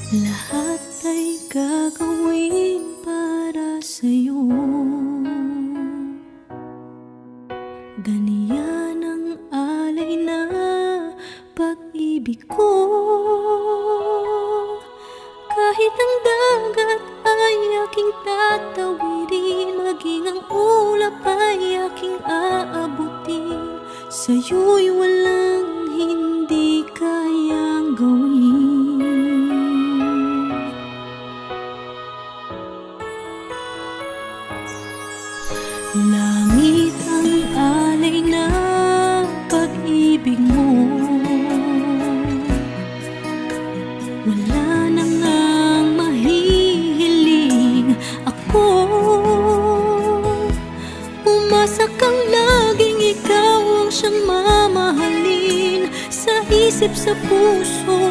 Lahat ay gagawin para sa'yo. Ganyan ang alay na pag-ibig ko. Kahit ang dagat ay aking tatawirin, maging ang ulap ay aking aabutin, sa'yo'y walang hindi kayang gawin. Langit ang alay ng pag-ibig mo. Wala na ngang mahihiling ako. Umasa kang laging ikaw ang siyang mamahalin. Sa isip, sa puso